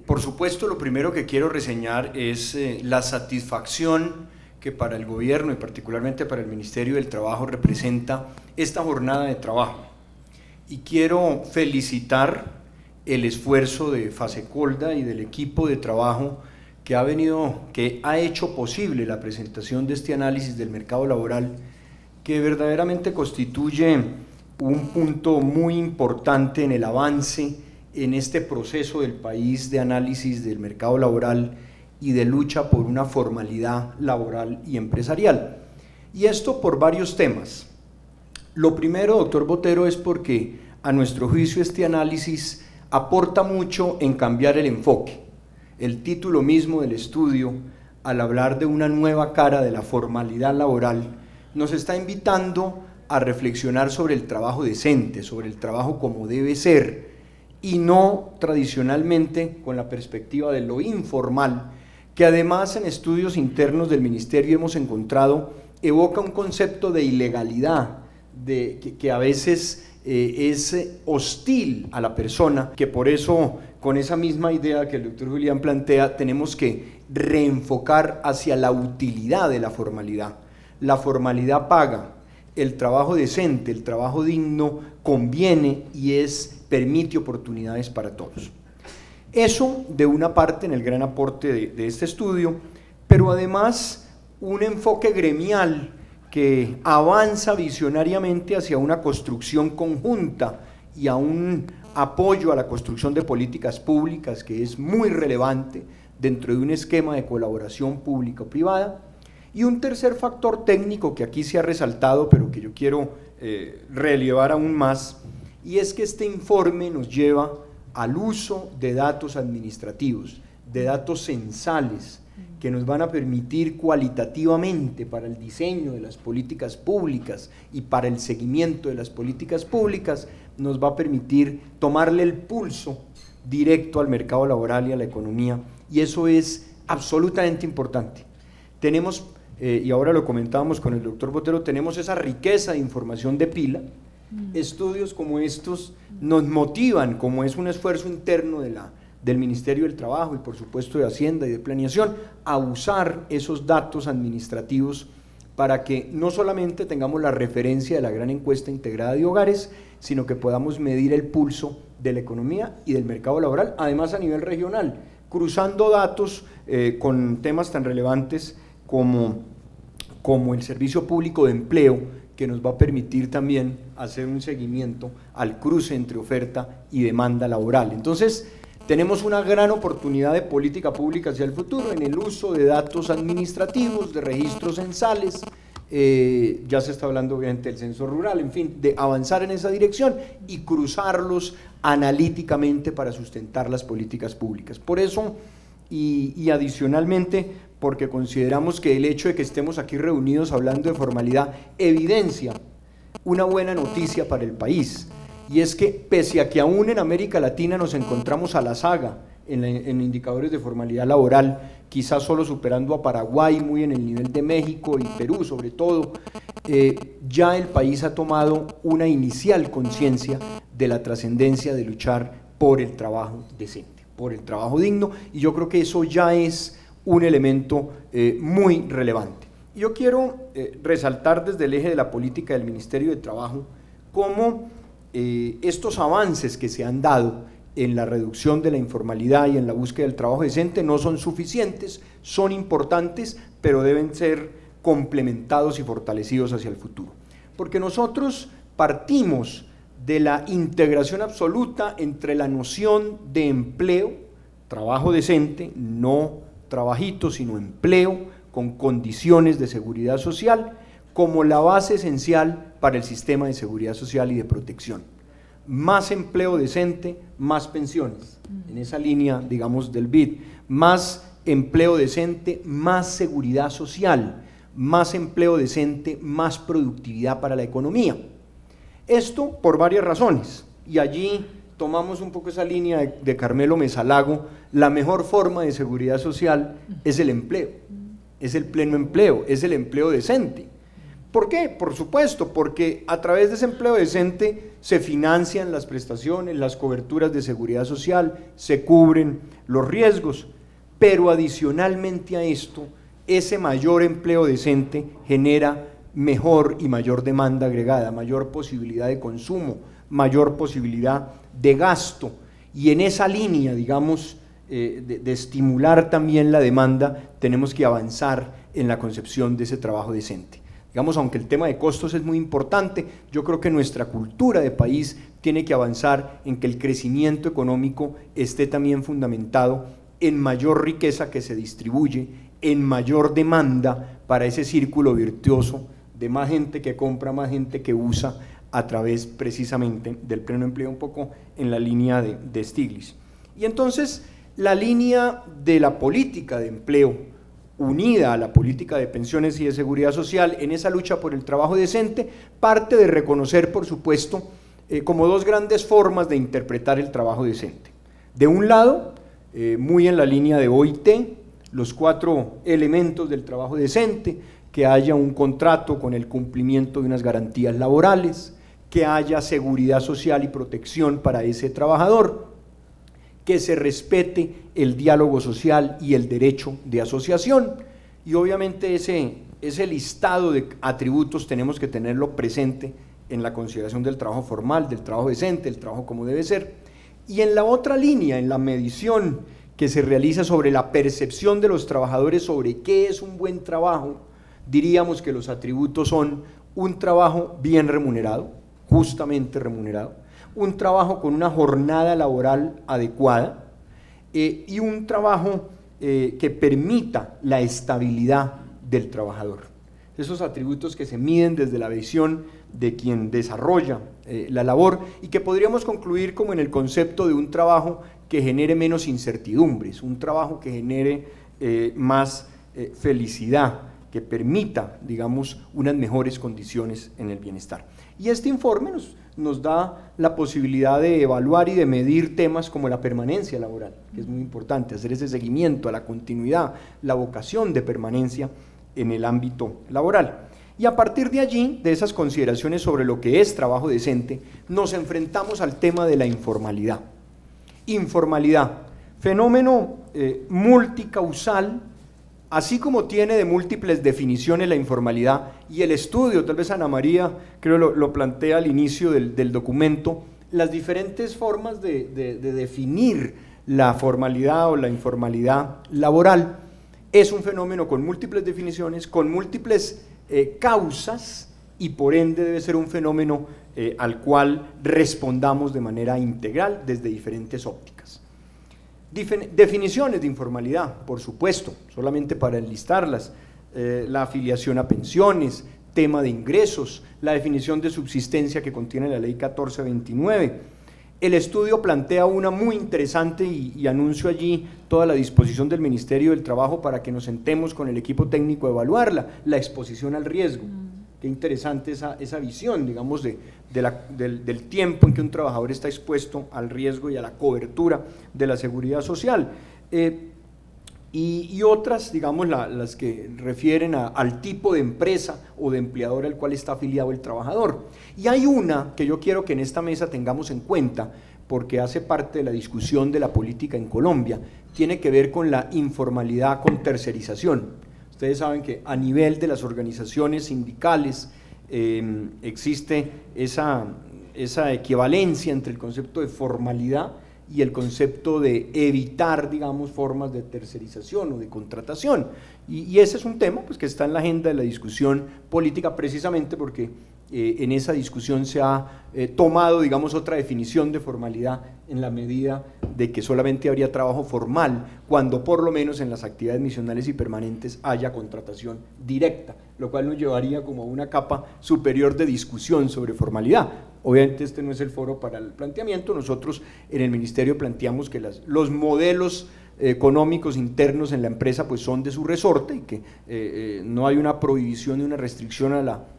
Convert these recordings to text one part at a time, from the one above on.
Por supuesto, lo primero que quiero reseñar es la satisfacción que para el gobierno y particularmente para el Ministerio del Trabajo representa esta jornada de trabajo. Y quiero felicitar el esfuerzo de Fasecolda y del equipo de trabajo que ha hecho posible la presentación de este análisis del mercado laboral, que verdaderamente constituye un punto muy importante en el avance en este proceso del país de análisis del mercado laboral y de lucha por una formalidad laboral y empresarial. Y esto por varios temas. Lo primero, doctor Botero, es porque a nuestro juicio este análisis aporta mucho en cambiar el enfoque. El título mismo del estudio, al hablar de una nueva cara de la formalidad laboral, nos está invitando a reflexionar sobre el trabajo decente, sobre el trabajo como debe ser, y no tradicionalmente con la perspectiva de lo informal, que además en estudios internos del Ministerio hemos encontrado evoca un concepto de ilegalidad, que a veces es hostil a la persona, que por eso, con esa misma idea que el doctor Julián plantea, tenemos que reenfocar hacia la utilidad de la formalidad. La formalidad paga, el trabajo decente, el trabajo digno conviene y permite oportunidades para todos. Eso de una parte en el gran aporte de este estudio, pero además un enfoque gremial que avanza visionariamente hacia una construcción conjunta y a un apoyo a la construcción de políticas públicas que es muy relevante dentro de un esquema de colaboración público-privada. Y un tercer factor técnico que aquí se ha resaltado, pero que yo quiero relevar aún más, y es que este informe nos lleva al uso de datos administrativos, de datos censales, que nos van a permitir cualitativamente para el diseño de las políticas públicas y para el seguimiento de las políticas públicas, nos va a permitir tomarle el pulso directo al mercado laboral y a la economía, y eso es absolutamente importante. Tenemos, y ahora lo comentábamos con el doctor Botero, tenemos esa riqueza de información de pila. Estudios como estos nos motivan, como es un esfuerzo interno del Ministerio del Trabajo y por supuesto de Hacienda y de Planeación, a usar esos datos administrativos para que no solamente tengamos la referencia de la gran encuesta integrada de hogares, sino que podamos medir el pulso de la economía y del mercado laboral, además a nivel regional, cruzando datos con temas tan relevantes como el servicio público de empleo, que nos va a permitir también hacer un seguimiento al cruce entre oferta y demanda laboral. Entonces, tenemos una gran oportunidad de política pública hacia el futuro en el uso de datos administrativos, de registros censales, ya se está hablando obviamente del censo rural, en fin, de avanzar en esa dirección y cruzarlos analíticamente para sustentar las políticas públicas. Por eso, y adicionalmente, porque consideramos que el hecho de que estemos aquí reunidos hablando de formalidad evidencia una buena noticia para el país, y es que pese a que aún en América Latina nos encontramos a la saga en indicadores de formalidad laboral, quizás solo superando a Paraguay, muy en el nivel de México y Perú sobre todo, ya el país ha tomado una inicial conciencia de la trascendencia de luchar por el trabajo decente, por el trabajo digno, y yo creo que eso ya es un elemento muy relevante. Yo quiero resaltar desde el eje de la política del Ministerio de Trabajo cómo estos avances que se han dado en la reducción de la informalidad y en la búsqueda del trabajo decente no son suficientes, son importantes, pero deben ser complementados y fortalecidos hacia el futuro. Porque nosotros partimos de la integración absoluta entre la noción de empleo, trabajo decente, no trabajito, sino empleo con condiciones de seguridad social, como la base esencial para el sistema de seguridad social y de protección. Más empleo decente, más pensiones, en esa línea, digamos, del BID, más empleo decente, más seguridad social, más empleo decente, más productividad para la economía. Esto por varias razones, y allí tomamos un poco esa línea de Carmelo Mesalago: la mejor forma de seguridad social es el empleo, es el pleno empleo, es el empleo decente, ¿Por qué? Por supuesto, porque a través de ese empleo decente se financian las prestaciones, las coberturas de seguridad social, se cubren los riesgos, pero adicionalmente a esto, ese mayor empleo decente genera mejor y mayor demanda agregada, mayor posibilidad de consumo, mayor posibilidad de gasto, y en esa línea, digamos, de estimular también la demanda, tenemos que avanzar en la concepción de ese trabajo decente. Digamos, aunque el tema de costos es muy importante, yo creo que nuestra cultura de país tiene que avanzar en que el crecimiento económico esté también fundamentado en mayor riqueza que se distribuye, en mayor demanda para ese círculo virtuoso de más gente que compra, más gente que usa, a través precisamente del pleno empleo, un poco en la línea de Stiglitz. Y entonces la línea de la política de empleo unida a la política de pensiones y de seguridad social en esa lucha por el trabajo decente, parte de reconocer, por supuesto, como dos grandes formas de interpretar el trabajo decente. De un lado, muy en la línea de OIT, los 4 elementos del trabajo decente: que haya un contrato con el cumplimiento de unas garantías laborales, que haya seguridad social y protección para ese trabajador, que se respete el diálogo social y el derecho de asociación, y obviamente ese listado de atributos tenemos que tenerlo presente en la consideración del trabajo formal, del trabajo decente, el trabajo como debe ser. Y en la otra línea, en la medición que se realiza sobre la percepción de los trabajadores sobre qué es un buen trabajo, diríamos que los atributos son un trabajo bien remunerado, justamente remunerado, un trabajo con una jornada laboral adecuada y un trabajo que permita la estabilidad del trabajador. Esos atributos que se miden desde la visión de quien desarrolla la labor, y que podríamos concluir como en el concepto de un trabajo que genere menos incertidumbres, un trabajo que genere más felicidad, que permita, digamos, unas mejores condiciones en el bienestar. Y este informe nos da la posibilidad de evaluar y de medir temas como la permanencia laboral, que es muy importante, hacer ese seguimiento a la continuidad, la vocación de permanencia en el ámbito laboral. Y a partir de allí, de esas consideraciones sobre lo que es trabajo decente, nos enfrentamos al tema de la informalidad. Informalidad, fenómeno multicausal, así como tiene de múltiples definiciones la informalidad, y el estudio, tal vez Ana María creo lo plantea al inicio del documento, las diferentes formas de definir la formalidad o la informalidad laboral. Es un fenómeno con múltiples definiciones, con múltiples causas, y por ende debe ser un fenómeno al cual respondamos de manera integral desde diferentes ópticas. Definiciones de informalidad, por supuesto, solamente para enlistarlas: la afiliación a pensiones, tema de ingresos, la definición de subsistencia que contiene la ley 1429. El estudio plantea una muy interesante y anuncio allí toda la disposición del Ministerio del Trabajo para que nos sentemos con el equipo técnico a evaluarla: la exposición al riesgo. Qué interesante esa visión, digamos, del tiempo en que un trabajador está expuesto al riesgo y a la cobertura de la seguridad social. Y otras, digamos, las que refieren al tipo de empresa o de empleador al cual está afiliado el trabajador. Y hay una que yo quiero que en esta mesa tengamos en cuenta, porque hace parte de la discusión de la política en Colombia, tiene que ver con la informalidad con tercerización. Ustedes saben que a nivel de las organizaciones sindicales existe esa equivalencia entre el concepto de formalidad y el concepto de evitar, digamos, formas de tercerización o de contratación. Y ese es un tema pues, que está en la agenda de la discusión política, precisamente porque en esa discusión se ha tomado, digamos, otra definición de formalidad, en la medida de que solamente habría trabajo formal cuando por lo menos en las actividades misionales y permanentes haya contratación directa, lo cual nos llevaría como a una capa superior de discusión sobre formalidad. Obviamente este no es el foro para el planteamiento. Nosotros en el Ministerio planteamos que los modelos económicos internos en la empresa pues son de su resorte, y que no hay una prohibición ni una restricción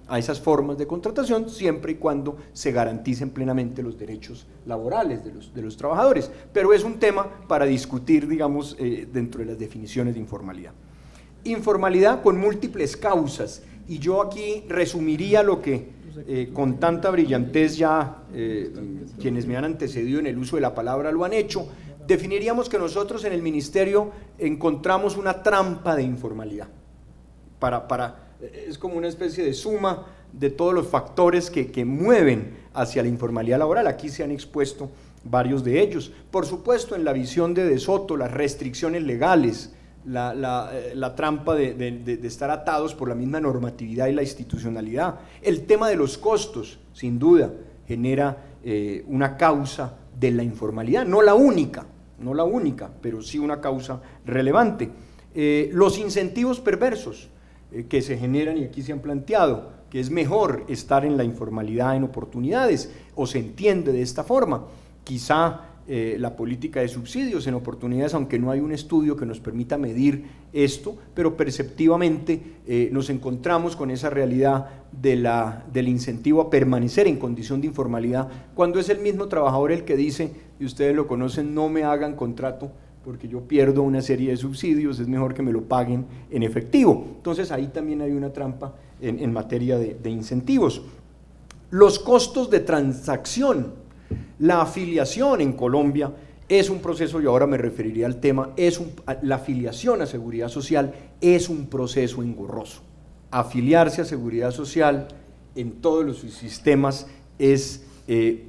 a esas formas de contratación, siempre y cuando se garanticen plenamente los derechos laborales de los trabajadores, pero es un tema para discutir, digamos, dentro de las definiciones de informalidad. Informalidad con múltiples causas, y yo aquí resumiría lo que con tanta brillantez ya quienes me han antecedido en el uso de la palabra lo han hecho. Definiríamos que nosotros en el ministerio encontramos una trampa de informalidad. Es como una especie de suma de todos los factores que mueven hacia la informalidad laboral. Aquí se han expuesto varios de ellos. Por supuesto, en la visión de De Soto, las restricciones legales, la trampa de estar atados por la misma normatividad y la institucionalidad. El tema de los costos, sin duda, genera una causa de la informalidad, no la única, pero sí una causa relevante. Los incentivos perversos que se generan y aquí se han planteado, que es mejor estar en la informalidad en oportunidades, o se entiende de esta forma. Quizá la política de subsidios en oportunidades, aunque no hay un estudio que nos permita medir esto, pero perceptivamente nos encontramos con esa realidad del incentivo a permanecer en condición de informalidad, cuando es el mismo trabajador el que dice, y ustedes lo conocen, no me hagan contrato porque yo pierdo una serie de subsidios, es mejor que me lo paguen en efectivo. Entonces ahí también hay una trampa en materia de incentivos. Los costos de transacción. La afiliación en Colombia es un proceso, y ahora me referiría al tema, la afiliación a Seguridad Social es un proceso engorroso. Afiliarse a Seguridad Social en todos los sistemas es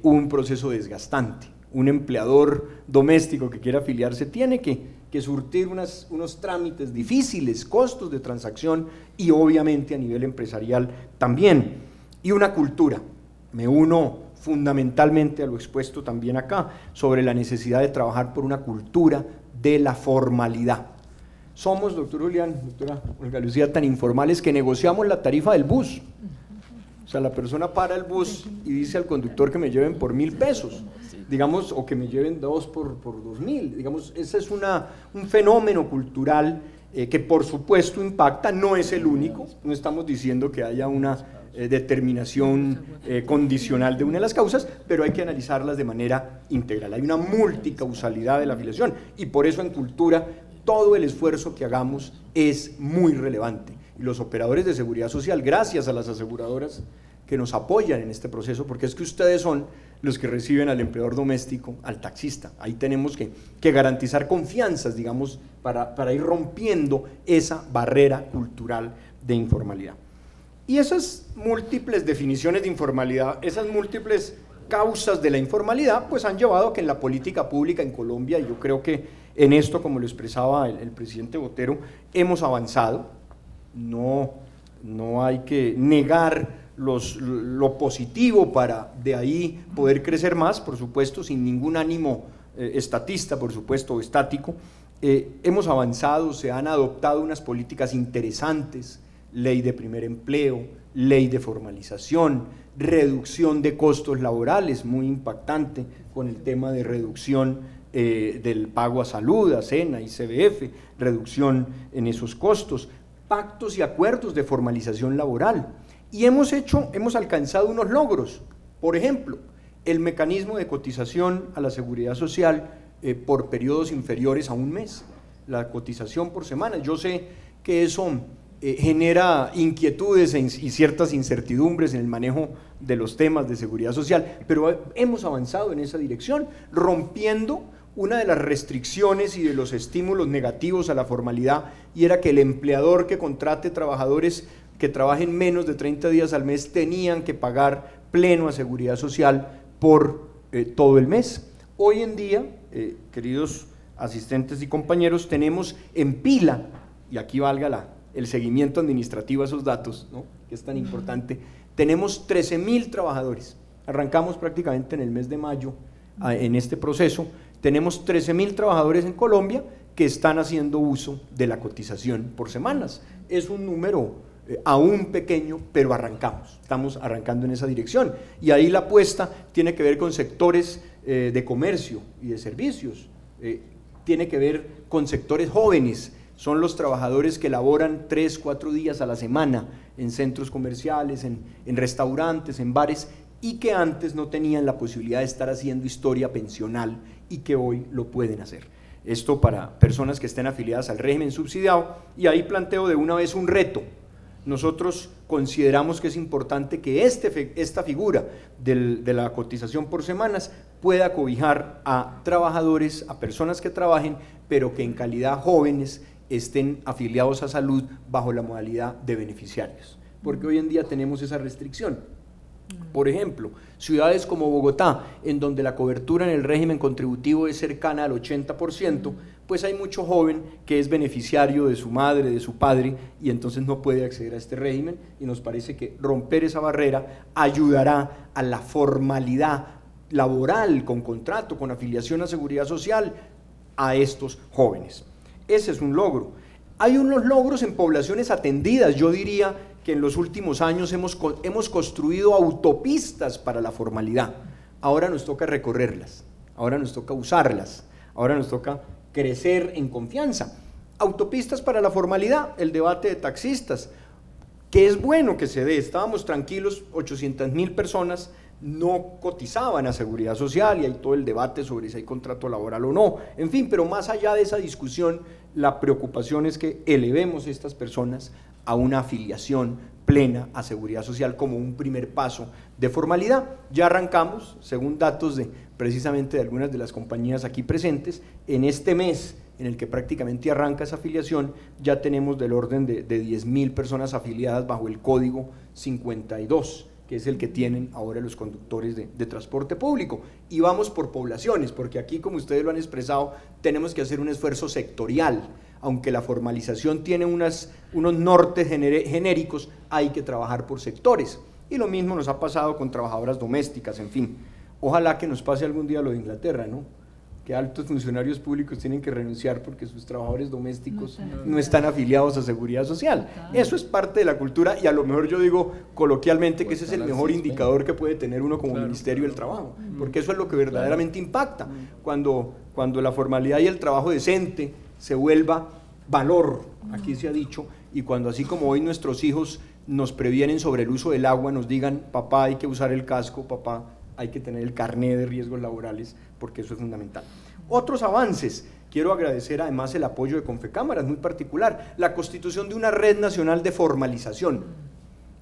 un proceso desgastante. Un empleador doméstico que quiera afiliarse tiene que surtir unos trámites difíciles, costos de transacción y obviamente a nivel empresarial también. Y una cultura, me uno fundamentalmente a lo expuesto también acá, sobre la necesidad de trabajar por una cultura de la formalidad. Somos, doctor Julián, doctora Olga Lucía, tan informales que negociamos la tarifa del bus. O sea, la persona para el bus y dice al conductor que me lleven por 1.000 pesos, digamos, o que me lleven 2 por 2.000, digamos, ese es un fenómeno cultural que por supuesto impacta, no es el único, no estamos diciendo que haya una determinación condicional de una de las causas, pero hay que analizarlas de manera integral. Hay una multicausalidad de la afiliación y por eso en cultura todo el esfuerzo que hagamos es muy relevante. Y los operadores de seguridad social, gracias a las aseguradoras que nos apoyan en este proceso, porque es que ustedes son los que reciben al empleador doméstico, al taxista. Ahí tenemos que garantizar confianzas, digamos, para ir rompiendo esa barrera cultural de informalidad. Y esas múltiples definiciones de informalidad, esas múltiples causas de la informalidad, pues han llevado a que en la política pública en Colombia, y yo creo que en esto, como lo expresaba el presidente Botero, hemos avanzado. No hay que negar lo positivo para de ahí poder crecer más, por supuesto, sin ningún ánimo estatista, por supuesto, o estático. Hemos avanzado, se han adoptado unas políticas interesantes, ley de primer empleo, ley de formalización, reducción de costos laborales, muy impactante con el tema de reducción del pago a salud, a SENA y CBF, reducción en esos costos, pactos y acuerdos de formalización laboral. Y hemos alcanzado unos logros, por ejemplo, el mecanismo de cotización a la seguridad social por periodos inferiores a un mes, la cotización por semana. Yo sé que eso genera inquietudes y ciertas incertidumbres en el manejo de los temas de seguridad social, pero hemos avanzado en esa dirección, rompiendo una de las restricciones y de los estímulos negativos a la formalidad, y era que el empleador que contrate trabajadores que trabajen menos de 30 días al mes tenían que pagar pleno a seguridad social por todo el mes. Hoy en día, queridos asistentes y compañeros, tenemos en pila, y aquí valga el seguimiento administrativo a esos datos, ¿no?, que es tan importante, tenemos 13.000 trabajadores, arrancamos prácticamente en el mes de mayo en este proceso, tenemos 13.000 trabajadores en Colombia que están haciendo uso de la cotización por semanas. Es un número aún pequeño, pero estamos arrancando en esa dirección, y ahí la apuesta tiene que ver con sectores de comercio y de servicios, tiene que ver con sectores jóvenes. Son los trabajadores que laboran 3, 4 días a la semana en centros comerciales, en restaurantes, en bares, y que antes no tenían la posibilidad de estar haciendo historia pensional y que hoy lo pueden hacer. Esto para personas que estén afiliadas al régimen subsidiado, y ahí planteo de una vez un reto. nosotros consideramos que es importante que esta figura de la cotización por semanas pueda cobijar a trabajadores, a personas que trabajen, pero que en calidad jóvenes estén afiliados a salud bajo la modalidad de beneficiarios, porque hoy en día tenemos esa restricción. Por ejemplo, ciudades como Bogotá, en donde la cobertura en el régimen contributivo es cercana al 80%, pues hay mucho joven que es beneficiario de su madre, de su padre, y entonces no puede acceder a este régimen, y nos parece que romper esa barrera ayudará a la formalidad laboral, con contrato, con afiliación a seguridad social, a estos jóvenes. Ese es un logro. Hay unos logros en poblaciones atendidas. Yo diría que en los últimos años hemos construido autopistas para la formalidad. Ahora nos toca recorrerlas, ahora nos toca usarlas, ahora nos toca crecer en confianza. Autopistas para la formalidad, el debate de taxistas, que es bueno que se dé. Estábamos tranquilos, 800.000 personas no cotizaban a seguridad social y hay todo el debate sobre si hay contrato laboral o no, en fin, pero más allá de esa discusión, la preocupación es que elevemos a estas personas a una afiliación plena a seguridad social como un primer paso de formalidad. Ya arrancamos, según datos de precisamente de algunas de las compañías aquí presentes, en este mes en el que prácticamente arranca esa afiliación, ya tenemos del orden de 10.000 personas afiliadas bajo el código 52, que es el que tienen ahora los conductores de transporte público. Y vamos por poblaciones, porque aquí, como ustedes lo han expresado, tenemos que hacer un esfuerzo sectorial. Aunque la formalización tiene unos nortes genéricos, hay que trabajar por sectores. Y lo mismo nos ha pasado con trabajadoras domésticas, en fin. Ojalá que nos pase algún día lo de Inglaterra, ¿no? Que altos funcionarios públicos tienen que renunciar porque sus trabajadores domésticos no están afiliados a seguridad social. Eso es parte de la cultura, y a lo mejor yo digo coloquialmente que ese es el mejor indicador que puede tener uno como Ministerio del Trabajo, porque eso es lo que verdaderamente impacta, cuando la formalidad y el trabajo decente se vuelva valor, aquí se ha dicho, y cuando así como hoy nuestros hijos nos previenen sobre el uso del agua, nos digan: papá, hay que usar el casco, papá, hay que tener el carné de riesgos laborales, porque eso es fundamental. Otros avances, quiero agradecer además el apoyo de Confecámaras, muy particular, la constitución de una red nacional de formalización.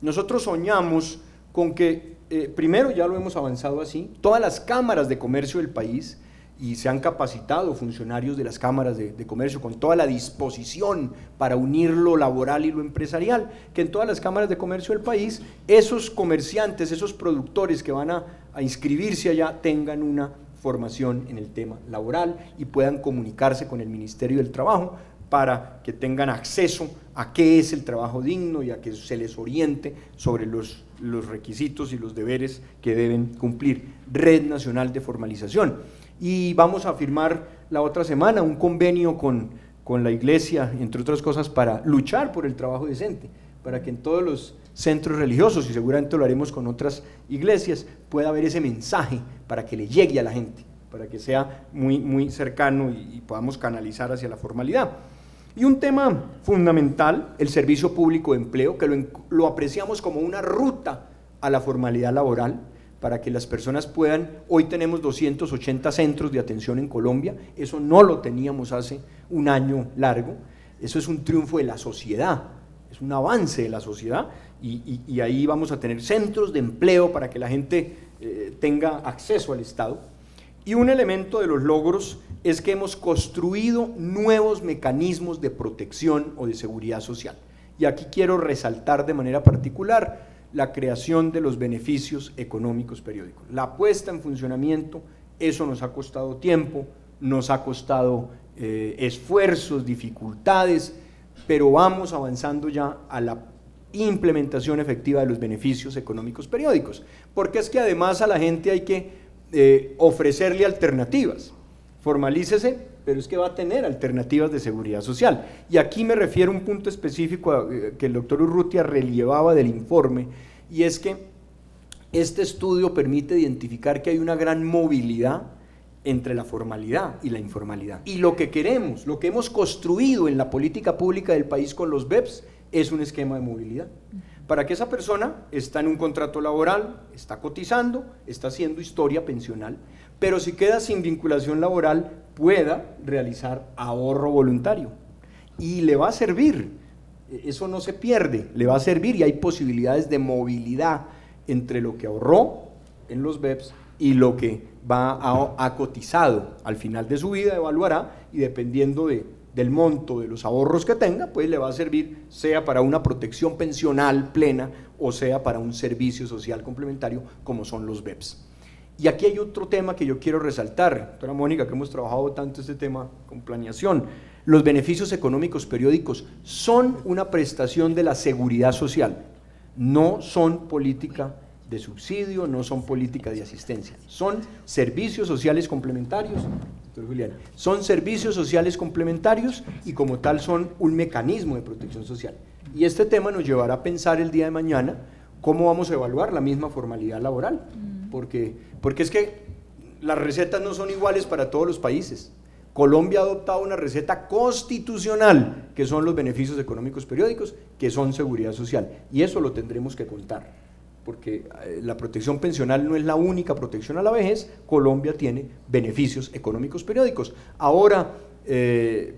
Nosotros soñamos con que, primero ya lo hemos avanzado así, todas las cámaras de comercio del país, y se han capacitado funcionarios de las cámaras de comercio con toda la disposición para unir lo laboral y lo empresarial, que en todas las cámaras de comercio del país esos comerciantes, esos productores que van a inscribirse allá tengan una formación en el tema laboral y puedan comunicarse con el Ministerio del Trabajo para que tengan acceso a qué es el trabajo digno y a que se les oriente sobre los requisitos y los deberes que deben cumplir. Red Nacional de Formalización. Y vamos a firmar la otra semana un convenio con la Iglesia, entre otras cosas, para luchar por el trabajo decente, para que en todos los centros religiosos, y seguramente lo haremos con otras iglesias, pueda haber ese mensaje para que le llegue a la gente, para que sea muy, muy cercano y podamos canalizar hacia la formalidad. Y un tema fundamental, el servicio público de empleo, que lo apreciamos como una ruta a la formalidad laboral, para que las personas puedan. Hoy tenemos 280 centros de atención en Colombia, eso no lo teníamos hace un año largo. Eso es un triunfo de la sociedad, es un avance de la sociedad, y ahí vamos a tener centros de empleo para que la gente tenga acceso al Estado. Y un elemento de los logros es que hemos construido nuevos mecanismos de protección o de seguridad social, y aquí quiero resaltar de manera particular la creación de los beneficios económicos periódicos. La puesta en funcionamiento, eso nos ha costado tiempo, nos ha costado esfuerzos, dificultades, pero vamos avanzando ya a la implementación efectiva de los beneficios económicos periódicos, porque es que además a la gente hay que ofrecerle alternativas. Formalícese, pero es que va a tener alternativas de seguridad social. Y aquí me refiero a un punto específico que el doctor Urrutia relevaba del informe, y es que este estudio permite identificar que hay una gran movilidad entre la formalidad y la informalidad. Y lo que queremos, lo que hemos construido en la política pública del país con los BEPS, es un esquema de movilidad. Para que esa persona está en un contrato laboral, está cotizando, está haciendo historia pensional, pero si queda sin vinculación laboral, pueda realizar ahorro voluntario. Y le va a servir eso no se pierde, le va a servir y hay posibilidades de movilidad entre lo que ahorró en los BEPS y lo que ha cotizado al final de su vida, evaluará y dependiendo del monto de los ahorros que tenga, pues le va a servir sea para una protección pensional plena o sea para un servicio social complementario como son los BEPS. Y aquí hay otro tema que yo quiero resaltar, doctora Mónica, que hemos trabajado tanto este tema con planeación. Los beneficios económicos periódicos son una prestación de la seguridad social, no son política de subsidio, no son política de asistencia, son servicios sociales complementarios, doctor Julián, son servicios sociales complementarios y como tal son un mecanismo de protección social. Y este tema nos llevará a pensar el día de mañana cómo vamos a evaluar la misma formalidad laboral, porque es que las recetas no son iguales para todos los países. Colombia ha adoptado una receta constitucional, que son los beneficios económicos periódicos, que son seguridad social, y eso lo tendremos que contar, porque la protección pensional no es la única protección a la vejez. Colombia tiene beneficios económicos periódicos. Ahora,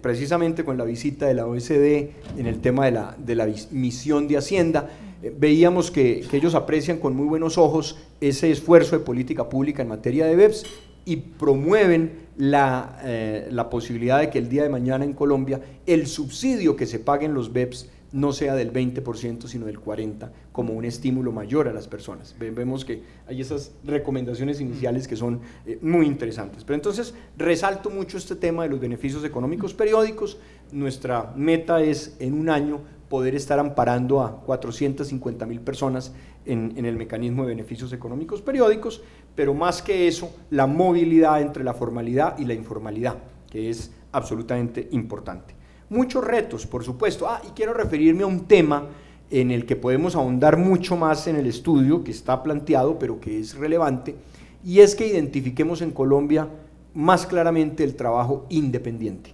precisamente con la visita de la OECD en el tema de la misión de Hacienda, veíamos que ellos aprecian con muy buenos ojos ese esfuerzo de política pública en materia de BEPS y promueven la posibilidad de que el día de mañana en Colombia el subsidio que se pague en los BEPS no sea del 20%, sino del 40%, como un estímulo mayor a las personas. Vemos que hay esas recomendaciones iniciales que son muy interesantes. Pero entonces, resalto mucho este tema de los beneficios económicos periódicos. Nuestra meta es, en un año, poder estar amparando a 450.000 personas en el mecanismo de beneficios económicos periódicos, pero más que eso, la movilidad entre la formalidad y la informalidad, que es absolutamente importante. Muchos retos, por supuesto. Y quiero referirme a un tema en el que podemos ahondar mucho más en el estudio que está planteado, pero que es relevante, y es que identifiquemos en Colombia más claramente el trabajo independiente.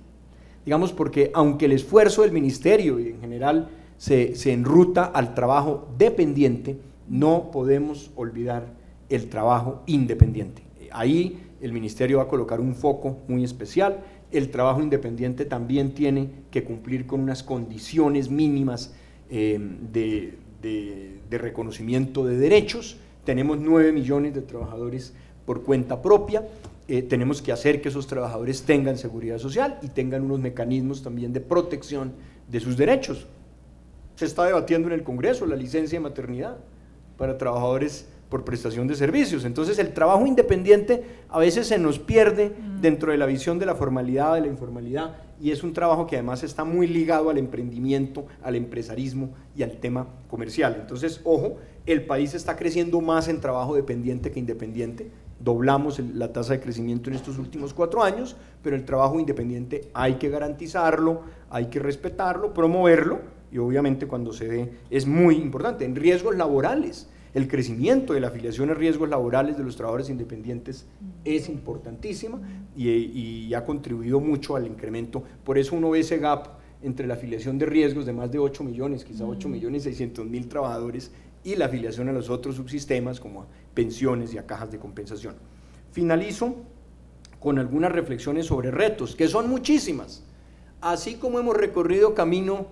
Digamos, porque aunque el esfuerzo del ministerio y en general se enruta al trabajo dependiente, no podemos olvidar el trabajo independiente. Ahí el ministerio va a colocar un foco muy especial. El trabajo independiente también tiene que cumplir con unas condiciones mínimas de reconocimiento de derechos. Tenemos 9 millones de trabajadores por cuenta propia. Tenemos que hacer que esos trabajadores tengan seguridad social y tengan unos mecanismos también de protección de sus derechos. Se está debatiendo en el Congreso la licencia de maternidad para trabajadores por prestación de servicios. Entonces el trabajo independiente a veces se nos pierde dentro de la visión de la formalidad, de la informalidad, y es un trabajo que además está muy ligado al emprendimiento, al empresarismo y al tema comercial. Entonces, ojo, el país está creciendo más en trabajo dependiente que independiente. Doblamos la tasa de crecimiento en estos últimos 4 años, pero el trabajo independiente hay que garantizarlo, hay que respetarlo, promoverlo, y obviamente cuando se dé es muy importante. En riesgos laborales, el crecimiento de la afiliación a riesgos laborales de los trabajadores independientes es importantísima y ha contribuido mucho al incremento. Por eso uno ve ese gap entre la afiliación de riesgos de más de 8 millones, quizá 8.600.000 trabajadores, y la afiliación a los otros subsistemas como a pensiones y a cajas de compensación. Finalizo con algunas reflexiones sobre retos, que son muchísimas. Así como hemos recorrido camino,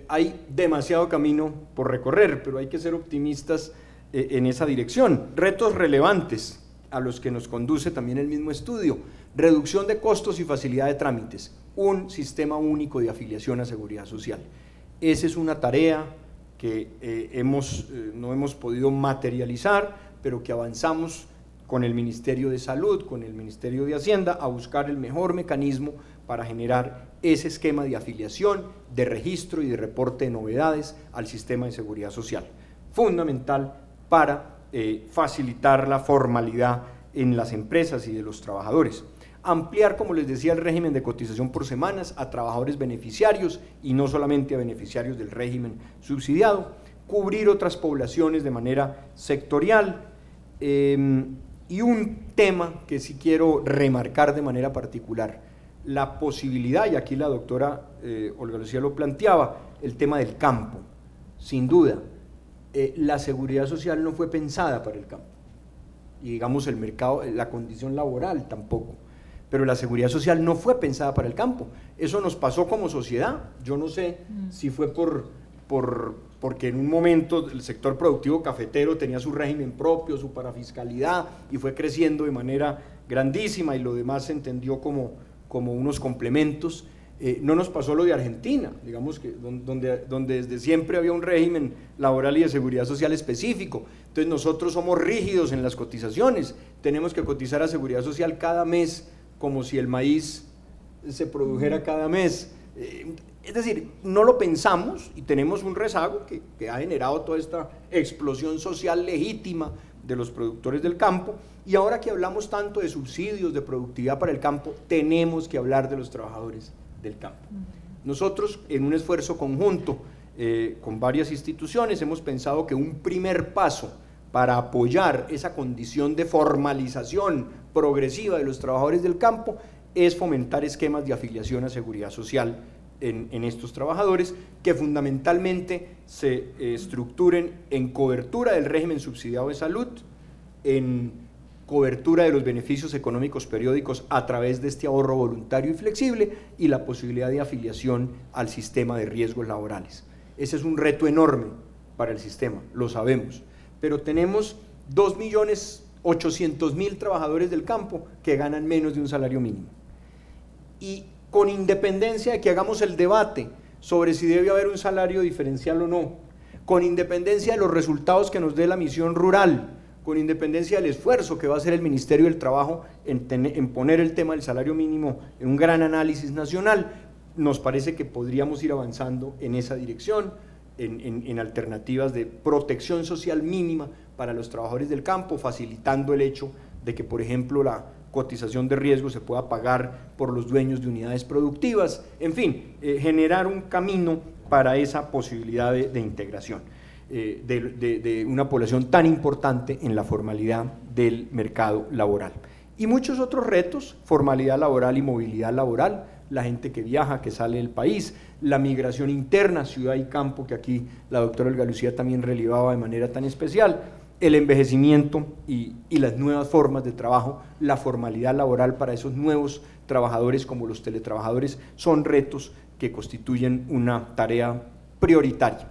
hay demasiado camino por recorrer, pero hay que ser optimistas en esa dirección. Retos relevantes a los que nos conduce también el mismo estudio: reducción de costos y facilidad de trámites, un sistema único de afiliación a seguridad social. Esa es una tarea que no hemos podido materializar, pero que avanzamos con el Ministerio de Salud, con el Ministerio de Hacienda, a buscar el mejor mecanismo para generar ese esquema de afiliación, de registro y de reporte de novedades al sistema de seguridad social. Fundamental para facilitar la formalidad en las empresas y de los trabajadores. Ampliar, como les decía, el régimen de cotización por semanas a trabajadores beneficiarios y no solamente a beneficiarios del régimen subsidiado. Cubrir otras poblaciones de manera sectorial. Y un tema que sí quiero remarcar de manera particular: la posibilidad, y aquí la doctora Olga Lucía lo planteaba, el tema del campo. Sin duda, la seguridad social no fue pensada para el campo, y digamos el mercado, la condición laboral tampoco, pero la seguridad social no fue pensada para el campo. Eso nos pasó como sociedad. Yo no sé si fue porque en un momento el sector productivo cafetero tenía su régimen propio, su parafiscalidad, y fue creciendo de manera grandísima, y lo demás se entendió como unos complementos. No nos pasó lo de Argentina, digamos que donde desde siempre había un régimen laboral y de seguridad social específico. Entonces nosotros somos rígidos en las cotizaciones, tenemos que cotizar a seguridad social cada mes, como si el maíz se produjera cada mes. Es decir, no lo pensamos y tenemos un rezago que ha generado toda esta explosión social legítima de los productores del campo, y ahora que hablamos tanto de subsidios, de productividad para el campo, tenemos que hablar de los trabajadores del campo. Nosotros, en un esfuerzo conjunto con varias instituciones, hemos pensado que un primer paso para apoyar esa condición de formalización progresiva de los trabajadores del campo es fomentar esquemas de afiliación a seguridad social en estos trabajadores, que fundamentalmente se estructuren en cobertura del régimen subsidiado de salud, en cobertura de los beneficios económicos periódicos a través de este ahorro voluntario y flexible, y la posibilidad de afiliación al sistema de riesgos laborales. Ese es un reto enorme para el sistema, lo sabemos, pero tenemos 2.800.000 trabajadores del campo que ganan menos de un salario mínimo, y con independencia de que hagamos el debate sobre si debe haber un salario diferencial o no, con independencia de los resultados que nos dé la misión rural, con independencia del esfuerzo que va a hacer el Ministerio del Trabajo en poner el tema del salario mínimo en un gran análisis nacional, nos parece que podríamos ir avanzando en esa dirección, en alternativas de protección social mínima para los trabajadores del campo, facilitando el hecho de que, por ejemplo, la cotización de riesgo se pueda pagar por los dueños de unidades productivas, en fin, generar un camino para esa posibilidad de integración de una población tan importante en la formalidad del mercado laboral. Y muchos otros retos: formalidad laboral y movilidad laboral, la gente que viaja, que sale del país, la migración interna, ciudad y campo, que aquí la doctora Olga Lucía también relevaba de manera tan especial, el envejecimiento y las nuevas formas de trabajo, la formalidad laboral para esos nuevos trabajadores como los teletrabajadores, son retos que constituyen una tarea prioritaria.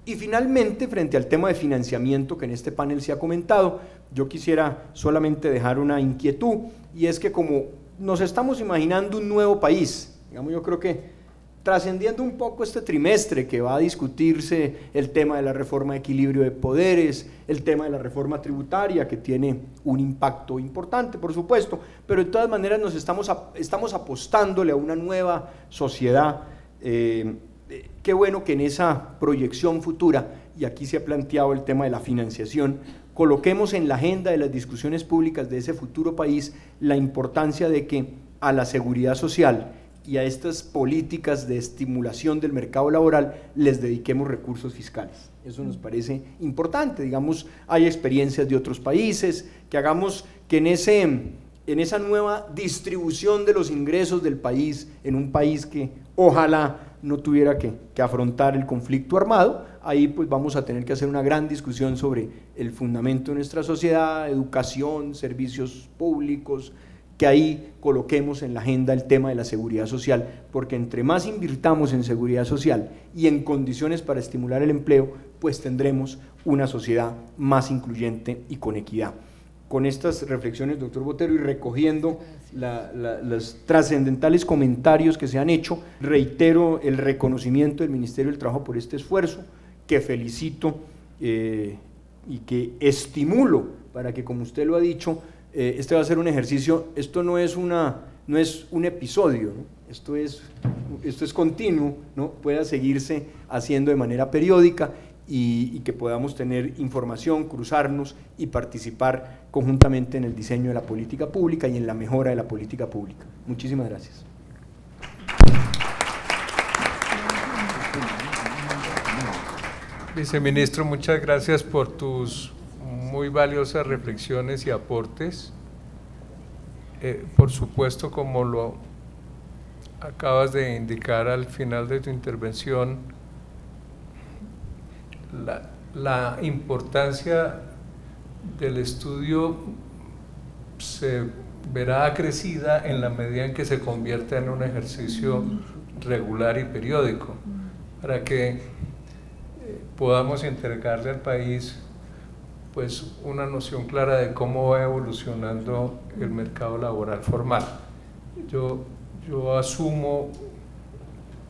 Y finalmente, frente al tema de financiamiento que en este panel se ha comentado, yo quisiera solamente dejar una inquietud, y es que como nos estamos imaginando un nuevo país, digamos, yo creo que trascendiendo un poco este trimestre que va a discutirse el tema de la reforma de equilibrio de poderes, el tema de la reforma tributaria, que tiene un impacto importante, por supuesto, pero de todas maneras estamos apostándole a una nueva sociedad. Qué bueno que en esa proyección futura, y aquí se ha planteado el tema de la financiación, coloquemos en la agenda de las discusiones públicas de ese futuro país la importancia de que a la seguridad social y a estas políticas de estimulación del mercado laboral les dediquemos recursos fiscales. Eso nos parece importante. Digamos, hay experiencias de otros países, que hagamos que en esa nueva distribución de los ingresos del país, en un país que ojalá no tuviera que afrontar el conflicto armado, ahí pues vamos a tener que hacer una gran discusión sobre el fundamento de nuestra sociedad, educación, servicios públicos, que ahí coloquemos en la agenda el tema de la seguridad social, porque entre más invirtamos en seguridad social y en condiciones para estimular el empleo, pues tendremos una sociedad más incluyente y con equidad. Con estas reflexiones, doctor Botero, y recogiendo los trascendentales comentarios que se han hecho, reitero el reconocimiento del Ministerio del Trabajo por este esfuerzo, que felicito y que estimulo para que, como usted lo ha dicho, este va a ser un ejercicio. Esto no es un episodio, ¿no? Esto es continuo, ¿no? Pueda seguirse haciendo de manera periódica, y que podamos tener información, cruzarnos y participar conjuntamente en el diseño de la política pública y en la mejora de la política pública. Muchísimas gracias. Viceministro, muchas gracias por tus muy valiosas reflexiones y aportes. Por supuesto, como lo acabas de indicar al final de tu intervención, la importancia del estudio se verá acrecida en la medida en que se convierta en un ejercicio regular y periódico, para que podamos entregarle al país pues una noción clara de cómo va evolucionando el mercado laboral formal. Yo asumo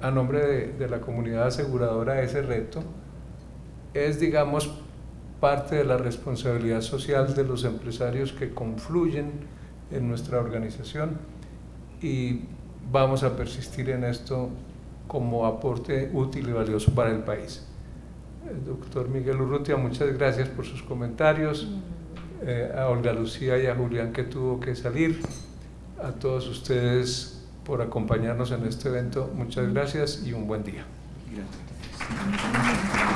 a nombre de la comunidad aseguradora ese reto. Es, digamos, parte de la responsabilidad social de los empresarios que confluyen en nuestra organización, y vamos a persistir en esto como aporte útil y valioso para el país. Doctor Miguel Urrutia, muchas gracias por sus comentarios. A Olga Lucía y a Julián, que tuvo que salir, a todos ustedes por acompañarnos en este evento, muchas gracias y un buen día. Gracias.